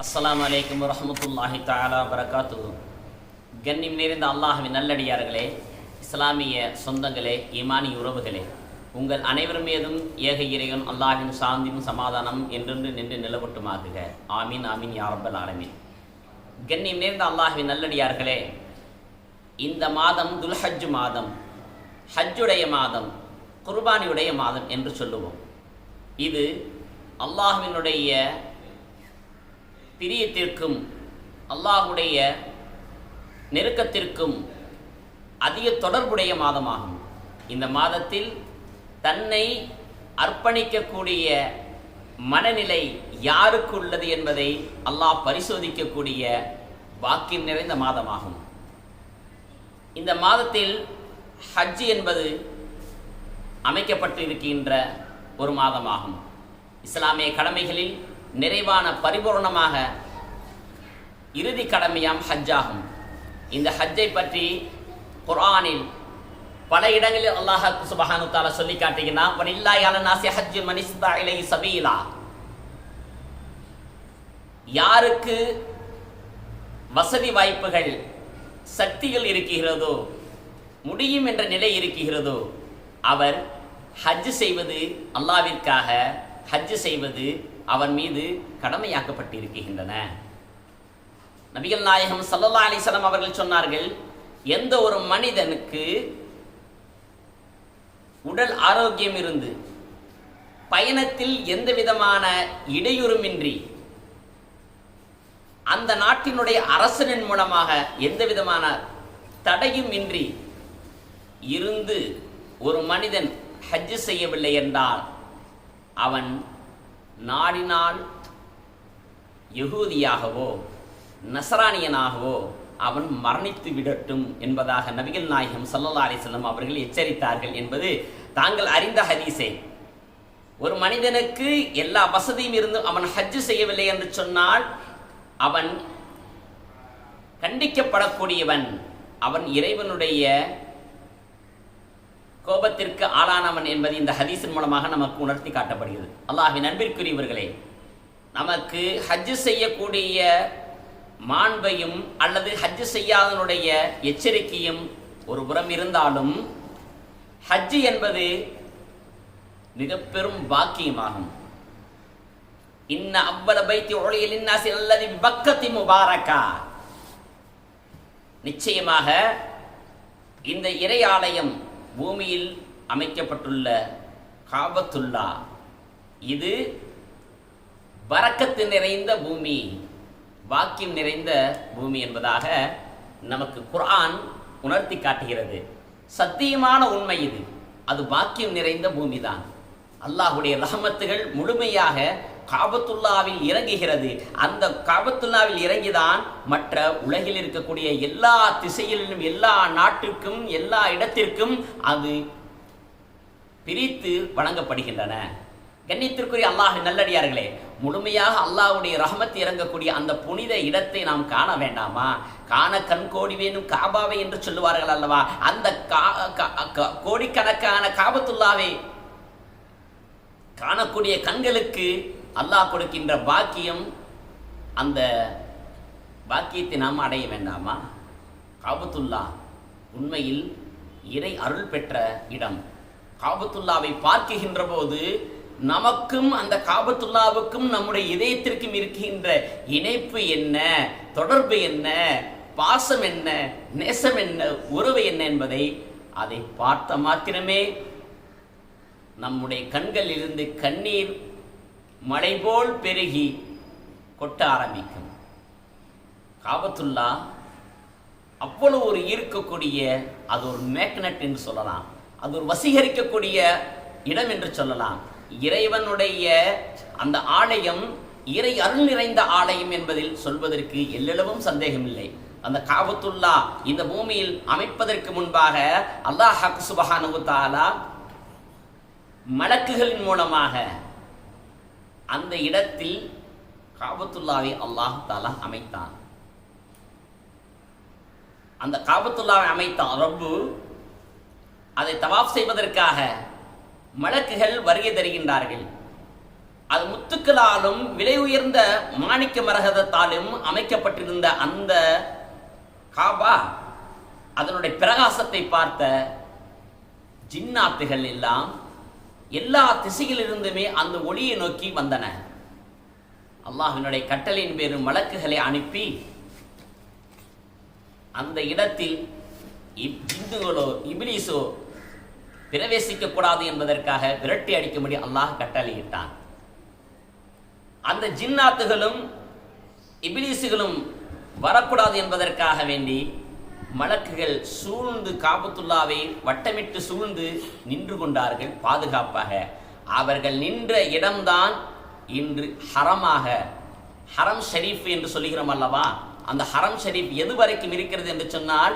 அஸ்ஸலாமு அலைக்கும் வரஹ்மத்துல்லாஹி தஆலா வரகாத்துஹு. கண்ணியம் நிறைந்த அல்லாஹ்வின் நல்லடியார்களே, இஸ்லாமிய சொந்தங்களே, ஈமானி உறவுகளே, உங்கள் அனைவர் மீதும் ஏக இறைவன் அல்லாஹ்வின் சாந்தியும் சமாதானம் என்றென்று நின்று நிலவட்டுமாகுக. ஆமீன் ஆமீன் யா ரப்பல் ஆலமீன். கண்ணியம் நிறைந்த அல்லாஹ்வின் நல்லடியார்களே, இந்த மாதம் துல்ஹஜ் மாதம், ஹஜ்ஜுடைய மாதம், குர்பானியுடைய மாதம் என்று சொல்லுவோம். இது அல்லாஹ்வினுடைய பிரியத்திற்கும் அல்லாஹுடைய நெருக்கத்திற்கும் அதிக தொடர்புடைய மாதமாகும். இந்த மாதத்தில் தன்னை அர்ப்பணிக்கக்கூடிய மனநிலை யாருக்கு உள்ளது என்பதை அல்லாஹ் பரிசோதிக்கக்கூடிய வாக்கியம் நிறைந்த மாதமாகும். இந்த மாதத்தில் ஹஜ் என்பது அமைக்கப்பட்டு இருக்கின்ற ஒரு மாதமாகும். இஸ்லாமிய கடமைகளில் நிறைவான பரிபூர்ணமாக இறுதி கடமையாம் ஹஜ்ஜாகும். இந்த ஹஜ்ஜை பற்றி குர்ஆனில் பல இடங்களில் அல்லாஹ் சுப்ஹானஹு வ தஆலா சொல்லி காட்டுகிறான். வலில்லாஹி அலன் நாஸி ஹஜ்ஜு மன் இஸ்தா இலைஹி சபீலா. யாருக்கு வசதி வாய்ப்புகள் சக்திகள் இருக்கிறதோ, முடியும் என்ற நிலை இருக்கிறதோ, அவர் ஹஜ் செய்வது அல்லாஹ்விற்காக ஹஜ் செய்வது அவன் மீது கடமையாக்கப்பட்டிருக்கின்றன. நபிகள் நாயகம் ஸல்லல்லாஹு அலைஹி வஸல்லம் அவர்கள் சொன்னார்கள், எந்த ஒரு மனிதனுக்கு உடல் ஆரோக்கியம் இருந்து பயணத்தில் எந்த விதமான இடையூறுமின்றி அந்த நாட்டினுடைய அரசனின் மூலமாக எந்த விதமான தடையும் இன்றி இருந்து ஒரு மனிதன் ஹஜ் செய்யவில்லை என்றால் அவன் நாடினால் யகூதியாகவோ நசரானியனாகவோ அவன் மரணித்து விடட்டும் என்பதாக நபிகள் நாயகம் ஸல்லல்லாஹு அலைஹி வஸல்லம் அவர்கள் எச்சரித்தார்கள் என்பது தாங்கள் அறிந்த ஹதீஸே. ஒரு மனிதனுக்கு எல்லா வசதியும் இருந்தும் அவன் ஹஜ் செய்யவில்லை என்று சொன்னால் அவன் கண்டிக்கப்படக்கூடியவன், அவன் இறைவனுடைய கோபத்திற்கு ஆளானவன் என்பது இந்த ஹதீஸின் மூலமாக நமக்கு உணர்த்தி காட்டப்படுகிறது. அல்லாஹ்வின் அன்பிற்குரியவர்களே, நமக்கு ஹஜ் செய்யக்கூடிய மாண்பையும் அல்லது ஹஜ் செய்யாதனுடைய எச்சரிக்கையும் ஒரு புறம் இருந்தாலும், ஹஜ் என்பது மிக பெரும் பாக்கியமாகும். இன்ன அவ்வல பைத்தி உலிய லின்னாஸி அல்லதி பக்கத்தி முபாரக்கா. நிச்சயமாக இந்த இறை ஆலயம் பூமியில் அமைக்கப்பட்டுள்ள காபத்துல்லா இது பரக்கத்து நிறைந்த பூமி, பாக்கியம் நிறைந்த பூமி என்பதாக நமக்கு குர்ஆன் உணர்த்தி காட்டுகிறது. சத்தியமான உண்மை இது. அது பாக்கியம் நிறைந்த பூமி தான். அல்லாஹ்வுடைய ரஹமத்துகள் முழுமையாக காபத்துல்லாவில் இறங்குகிறது. அந்த காபத்துல்லாவில் இறங்கிதான் மற்ற உலகில் இருக்கக்கூடிய எல்லா திசையிலும் எல்லா நாட்டிற்கும் எல்லா இடத்திற்கும் அது பிரித்து வழங்கப்படுகின்றன. கண்ணியத்திற்குரிய அல்லாஹ் நல்லடியார்களே, முழுமையாக அல்லாஹ்வுடைய ரஹமத் இறங்கக்கூடிய அந்த புனித இடத்தை நாம் காண வேண்டாமா? காண கண் கோடி வேணும் காபாவை என்று சொல்லுவார்கள் அல்லவா? அந்த கோடிக்கணக்கான காபத்துல்லாவை காணக்கூடிய கண்களுக்கு அல்லாஹ் கொடுக்கின்ற பாக்கியம், அந்த பாக்கியத்தை நாம் அடைய வேண்டாமா? காபத்துல்லா உண்மையில் இறை அருள் பெற்ற இடம். காபத்துல்லாவை பார்க்கின்ற போது நமக்கும் அந்த காபத்துல்லாவுக்கும் நம்முடைய இதயத்திற்கும் இருக்கின்ற இணைப்பு என்ன, தொடர்பு என்ன, பாசம் என்ன, நேசம் என்ன, உறவு என்ன என்பதை அதை பார்த்த மாத்திரமே நம்முடைய கண்களில் இருந்து கண்ணீர் மழை போல் பெருகி கொட்ட ஆரம்பிக்கும். காபத்துல்லா அவ்வளவு ஒரு ஈர்க்கக்கூடிய, அது ஒரு மேக்னட் என்று சொல்லலாம், அது ஒரு வசீகரிக்கக்கூடிய இடம் என்று சொல்லலாம். இறைவனுடைய அந்த ஆலயம் இறை அருள் நிறைந்த ஆலயம் என்பதில் சொல்வதற்கு எல்லளவும் சந்தேகமில்லை. அந்த காபத்துல்லா இந்த பூமியில் அமைப்பதற்கு முன்பாக அல்லாஹ் சுப்ஹானஹு வ தஆலா மலக்குகளின் மூலமாக அந்த இடத்தில் காபத்துல்லாவை அல்லாஹ் தஆலா அமைத்தான். அந்த காபத்துல்லாவை அமைத்தான் ரப்பு. அதை தவாஃப் செய்வதற்காக மலக்குகள் வருகை தருகின்றார்கள். அது முத்துக்களாலும் விலை உயர்ந்த மாணிக்க மரகதத்தாலும் அமைக்கப்பட்டிருந்த அந்த காபா, அதனுடைய பிரகாசத்தை பார்த்த ஜின்னாத்துகள் எல்லாம் எல்லா திசையிலிருந்துமே அந்த ஒளியை நோக்கி வந்தன. அல்லாஹ்வினுடைய கட்டளையின் பேரும் மலக்குகளை அனுப்பி அந்த இடத்தில் ஜிந்துகளோ இப்லீஸோ பிரவேசிக்க கூடாது என்பதற்காக விரட்டி அடிக்கும்படி அல்லாஹ் கட்டளையிட்டான். அந்த ஜின்னாத்துகளும் இப்லீஸுகளும் வரக்கூடாது என்பதற்காக வேண்டி மலக்குகள் சூழ்ந்து காபத்துல்லாவை வட்டமிட்டு சூழ்ந்து நின்று கொண்டார்கள் பாதுகாப்பாக. அவர்கள் நின்ற இடம்தான் இன்று ஹரமாக, ஹரம் ஷரீஃப் என்று சொல்லுகிறோம் அல்லவா? அந்த ஹரம் ஷரீஃப் எது வரைக்கும் இருக்கிறது என்று சொன்னால்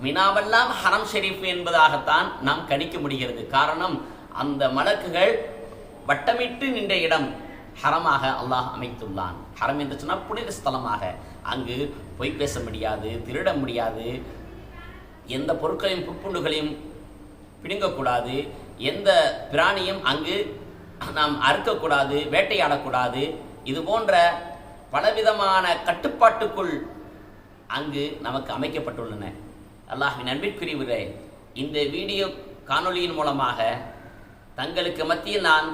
மினாவெல்லாம் ஹரம் ஷரீஃப் என்பதாகத்தான் நாம் கணிக்க முடிகிறது. காரணம், அந்த மலக்குகள் வட்டமிட்டு நின்ற இடம் ஹரமாக அல்லாஹ் அமைத்துள்ளான். ஹரம் என்று சொன்னால் புனித ஸ்தலமாக. அங்கு பொய் பேச முடியாது, திருட முடியாது, எந்த பொருட்களையும் புற்புண்டுகளையும் பிடுங்கக்கூடாது, எந்த பிராணியும் அங்கு நாம் அறுக்கக்கூடாது, வேட்டையாடக்கூடாது. இது போன்ற பலவிதமான கட்டுப்பாட்டுக்குள் அங்கு நமக்கு அமைக்கப்பட்டுள்ளன. அல்லாஹ்வின் அன்பிற்குரியவரே, இந்த வீடியோ காணொளியின் மூலமாக தங்களுக்கு மத்தியில் நான்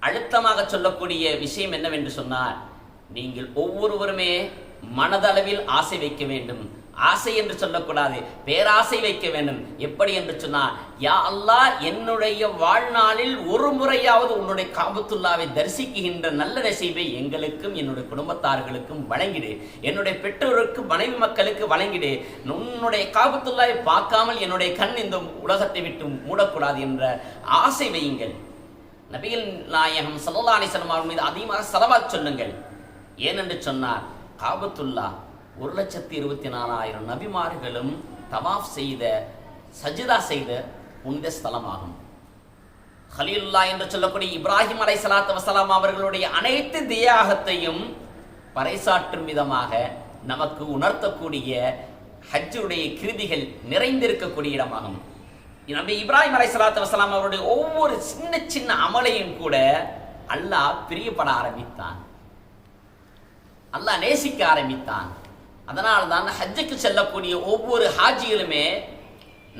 அழுத்தமாக சொல்லக்கூடிய விஷயம் என்னவென்று சொன்னால், நீங்கள் ஒவ்வொருவருமே மனதளவில் ஆசை வைக்க வேண்டும். ஆசை என்று சொல்லக்கூடாது, பேராசை வைக்க வேண்டும். எப்படி என்று சொன்னால், யா அல்லாஹ், என்னுடைய வாழ்நாளில் ஒரு முறையாவது உன்னுடைய காபத்துல்லாவை தரிசிக்கின்ற நல்ல நசீபை எங்களுக்கும் என்னுடைய குடும்பத்தார்களுக்கும் வழங்கிடு, என்னுடைய பெற்றோருக்கு மனைவி மக்களுக்கு வழங்கிடு. உன்னுடைய காபத்துல்லாவை பார்க்காமல் என்னுடைய கண் இந்த உலகத்தை விட்டு மூடக்கூடாது என்ற ஆசை வையுங்கள். நபிகள் நாயகம் ஸல்லல்லாஹு அலைஹி வஸல்லம் அவர்கள் மீது அதிகமாக ஸலவாத் சொல்லுங்கள். ஏனென்று சொன்னார், காபத்துல்லா 1,24,000 நபிமார்களும் தவாஃப் செய்த, சஜிதா செய்த புனித ஸ்தலமாகும். ஹலீலுல்லா என்று சொல்லக்கூடிய இப்ராஹிம் அலைஹிஸ்ஸலாத்து வஸலாம் அவர்களுடைய அனைத்து தியாகத்தையும் பறைசாற்றும் விதமாக நமக்கு உணர்த்தக்கூடிய ஹஜ்ஜுடைய கிருதிகள் நிறைந்திருக்கக்கூடிய இடமாகும். நபி இப்ராஹிம் அலைஹிஸ்ஸலாத்து வஸலாம் அவருடைய ஒவ்வொரு சின்ன சின்ன அமலையும் கூட அல்லாஹ் பிரியப்பட ஆரம்பித்தான், அல்லாஹ் நேசிக்க ஆரம்பித்தான். அதனால் தான் ஹஜ்ஜுக்கு செல்லக்கூடிய ஒவ்வொரு ஹாஜிகளுமே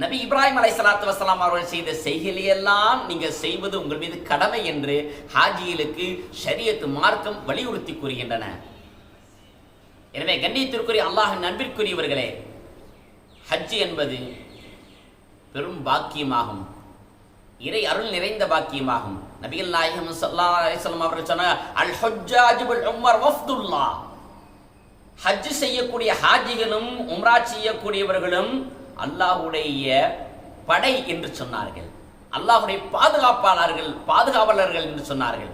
நபி இப்ராஹிம் அலைஹிஸ்ஸலாத்து வஸலாம் அவர்கள் செய்த செய்கையெல்லாம் நீங்கள் செய்வது உங்கள் மீது கடமை என்று ஹாஜிகளுக்கு ஷரியத் மார்க்கம் வலியுறுத்தி கூறுகின்றன. எனவே கண்ணியத்திற்குரிய அல்லாஹ்வின் அன்பிற்குரியவர்களே, ஹஜ் என்பது பெரும் பாக்கியமாகும், இறை அருள் நிறைந்த பாக்கியமாகும். நபிகள் நாயகம் ஸல்லல்லாஹு அலைஹி வஸல்லம் அவர்கள் சொன்னார், அல் ஹஜ்ஜாஜு பில் உம்ர் வஃப்துல்லாஹ். ஹஜ் செய்யக்கூடிய ஹாஜிகளும் உம்ரா செய்யக்கூடியவர்களும் அல்லாஹ்வுடைய படை என்று சொன்னார்கள். அல்லாஹ்வுடைய பாதுகாவலர்கள் என்று சொன்னார்கள்.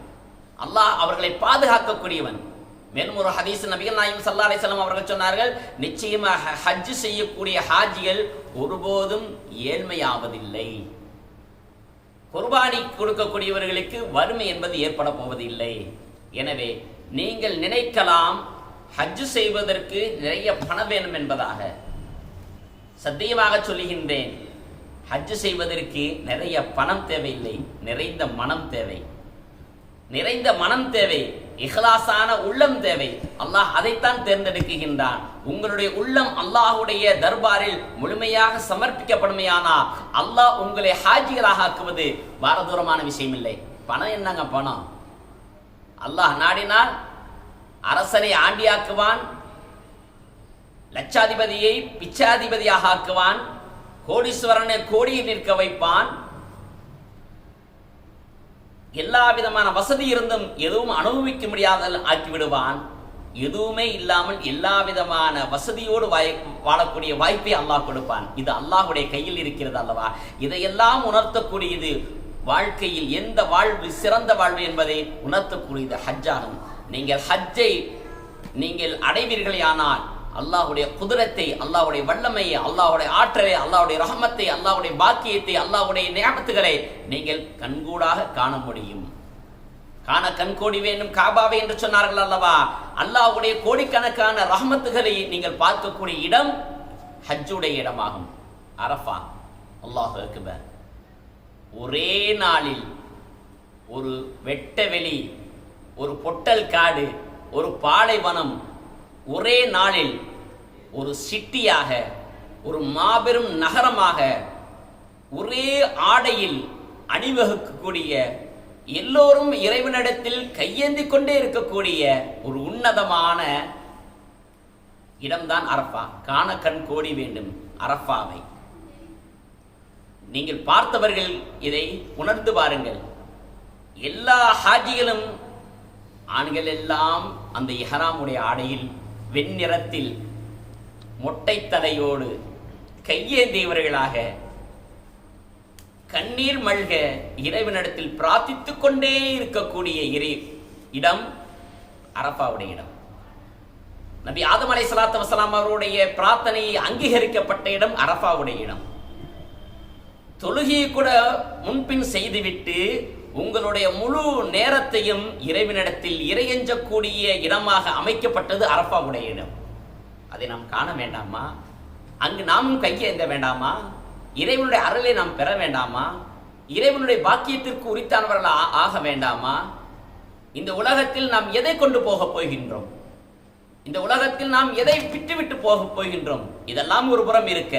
அல்லாஹ் அவர்களை பாதுகாக்கக்கூடியவன். மேலும் ஒரு ஹதீஸ் நபிகள் நாயகம் ஸல்லல்லாஹு அலைஹி வஸல்லம் அவர்கள் சொன்னார்கள், நிச்சயமாக ஹஜ் செய்யக்கூடிய ஹாஜிகள் ஒருபோதும் ஏழ்மையாவதில்லை. குர்பானி கொடுக்கக்கூடியவர்களுக்கு வறுமை என்பது ஏற்பட போவதில்லை. எனவே நீங்கள் நினைக்கலாம் ஹஜ் செய்வதற்கு நிறைய பணம் வேணும் என்பதாக. சத்தியமாக சொல்லுகின்றேன், ஹஜ் செய்வதற்கு நிறைய பணம் தேவையில்லை, நிறைந்த மனம் தேவை. நிறைந்த மனம் தேவை, இஹ்லாஸான உள்ளம் தேவை. அல்லாஹ் அதைத்தான் தேர்ந்தெடுக்கின்றான். உங்களுடைய உள்ளம் அல்லாஹ்வுடைய தர்பாரில் முழுமையாக சமர்ப்பிக்கப்படுமையானால் அல்லாஹ் உங்களை ஹாஜிகளாக ஆக்குவது பாரதூரமான விஷயம் இல்லை. பணம் என்னங்க பணம்? அல்லாஹ் நாடினால் அரசனை ஆண்டியாக்குவான், லட்சாதிபதியை பிச்சாதிபதியாக ஆக்குவான், கோடீஸ்வரனை கோடியில் நிற்க வைப்பான். எல்லா விதமான வசதி இருந்தும் எதுவும் அனுபவிக்க முடியாத ஆக்கிவிடுவான். எதுவுமே இல்லாமல் எல்லா விதமான வசதியோடு வாழக்கூடிய வாய்ப்பை அல்லாஹ் கொடுப்பான். இது அல்லாஹ்வுடைய கையில் இருக்கிறது அல்லவா? இதையெல்லாம் உணர்த்தக்கூடியது வாழ்க்கையில் எந்த வாழ்வு சிறந்த வாழ்வு என்பதை உணர்த்தக்கூடியது ஹஜ்ஜாகும். நீங்கள் ஹஜ்ஜை நீங்கள் அடைவீர்களேயானால் அல்லாஹ்வுடைய குதிரத்தை, அல்லாஹ்வுடைய வல்லமையை, அல்லாஹ்வுடைய ஆற்றலை, அல்லாஹ்வுடைய ரஹமத்தை, அல்லாஹ்வுடைய பாக்கியத்தை, அல்லாஹ்வுடைய நியாமத்துகளை நீங்கள் கண்கூடாக காண முடியும். காண கண்கோடி வேண்டும் காபாவை என்று சொன்னார்கள் அல்லவா? அல்லாஹ்வுடைய கோடிக்கணக்கான ரஹமத்துகளை நீங்கள் பார்க்கக்கூடிய இடம் ஹஜ்ஜுடைய இடமாகும். அரஃபா, அல்லாஹு அக்பர். ஒரே நாளில் ஒரு வெட்ட வெளி ஒரு பொட்டல் காடு, ஒரு பாலைவனம் ஒரே நாளில் ஒரு சிட்டியாக, ஒரு மாபெரும் நகரமாக, ஒரே ஆடையில் அணிவகுக்கக்கூடிய, எல்லோரும் இறைவனிடத்தில் கையேந்தி கொண்டே இருக்கக்கூடிய ஒரு உன்னதமான இடம்தான் அரஃபா. காண கண் கோடி வேண்டும் அரஃபாவை. நீங்கள் பார்த்தவர்கள் இதை உணர்ந்து பாருங்கள். எல்லா ஹாஜிகளும், ஆண்கள் எல்லாம் அந்த இஹ்ராமுடைய ஆடையில் வெண்ணிறத்தில் மொட்டை தலையோடு கையேந்தியவர்களாக கண்ணீர் மல்க இறைவனிடத்தில் பிரார்த்தித்துக் கொண்டே இருக்கக்கூடிய இடம் அரஃபாவுடைய இடம். நபி ஆதம் அலைஹிஸ்ஸலாத்து வஸலாம் அவருடைய பிரார்த்தனை அங்கீகரிக்கப்பட்ட இடம் அரஃபாவுடைய இடம். தொழுகையை கூட முன்பின் செய்துவிட்டு உங்களுடைய முழு நேரத்தையும் இறைவனிடத்தில் இறையஞ்சக்கூடிய இடமாக அமைக்கப்பட்டது அரஃபாவுடைய இடம். அதை நாம் காண வேண்டாமா? அங்கு நாமும் கையேந்த வேண்டாமா? இறைவனுடைய அருளை நாம் பெற வேண்டாமா? இறைவனுடைய பாக்கியத்திற்கு உரித்தானவர்கள் ஆக வேண்டாமா? இந்த உலகத்தில் நாம் எதை கொண்டு போக போகின்றோம்? இந்த உலகத்தில் நாம் எதை விட்டுவிட்டு போக போகின்றோம்? இதெல்லாம் ஒரு புறம் இருக்க,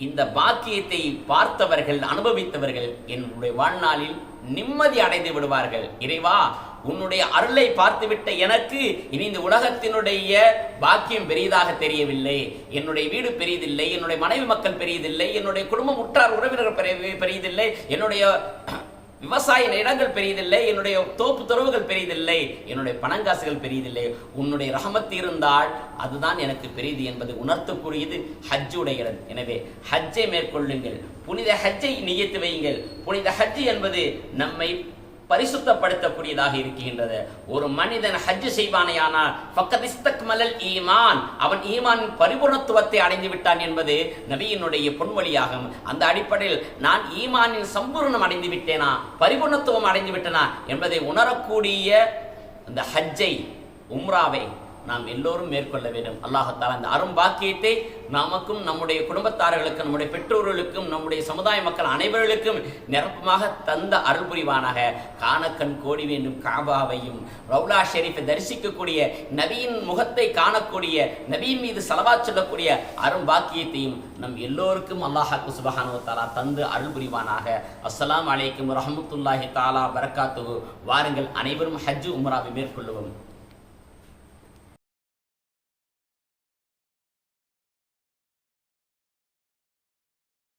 இந்த பாக்கியத்தை பார்த்தவர்கள், அனுபவித்தவர்கள் என்னுடைய வாழ்நாளில் நிம்மதி அடைந்து விடுவார்கள். இறைவா, உன்னுடைய அருளை பார்த்துவிட்ட எனக்கு இனி இந்த உலகத்தினுடைய பாக்கியம் பெரியதாக தெரியவில்லை. என்னுடைய வீடு பெரியதில்லை, என்னுடைய மனைவி மக்கள் பெரியதில்லை, என்னுடைய குடும்பம் உற்றார் உறவினர்கள் பெரியதில்லை, என்னுடைய விவசாய இடங்கள் பெரியதில்லை, என்னுடைய தோப்பு துறவுகள் பெரியதில்லை, என்னுடைய பணங்காசுகள் பெரியதில்லை. உன்னுடைய ரஹமத் இருந்தால் அதுதான் எனக்கு பெரியது என்பதை உணர்த்தக்கூடியது ஹஜ்ஜுடைய இடம். எனவே ஹஜ்ஜை மேற்கொள்ளுங்கள், புனித ஹஜ்ஜை நியத்து வையுங்கள். புனித ஹஜ் என்பது நம்மை பரிசுத்தப்படுத்தக்கூடியதாக இருக்கின்றது. ஒரு மனிதன் ஹஜ் செய்வானேயானால் ஃபக்கத் இஸ்தக்மலல் ஈமான், அவன் ஈமானின் பரிபூர்ணத்துவத்தை அடைந்து விட்டான் என்பது நபியினுடைய பொன்மொழியாகும். அந்த அடிப்படையில் நான் ஈமானின் சம்பூர்ணம் அடைந்து விட்டேனா, பரிபூர்ணத்துவம் அடைந்து விட்டனா என்பதை உணரக்கூடிய அந்த ஹஜ்ஜை, உம்ராவை நாம் எல்லோரும் மேற்கொள்ள வேண்டும். அல்லாஹ் தஆலா அந்த அரும்பாக்கியத்தை நமக்கும், நம்முடைய குடும்பத்தார்களுக்கும், நம்முடைய பெற்றோர்களுக்கும், நம்முடைய சமுதாய மக்கள் அனைவர்களுக்கும் நிரப்பமாக தந்த அருள் புரிவானாக. காணக்கண் கோடி வேண்டும் காபாவையும், ரவுலா ஷெரீஃபை தரிசிக்கக்கூடிய, நபியின் முகத்தை காணக்கூடிய, நபியின் மீது ஸலவாத் சொல்லக்கூடிய அரும்பாக்கியத்தையும் நம் எல்லோருக்கும் அல்லாஹ் சுப்ஹானஹு வ தஆலா தந்து அருள் புரிவானாக. அஸ்ஸலாமு அலைக்கும் வரஹ்மத்துல்லாஹி தஆலா பரக்காத்துஹு. வாருங்கள் அனைவரும் ஹஜ் உம்ராவை மேற்கொள்ளுவோம்.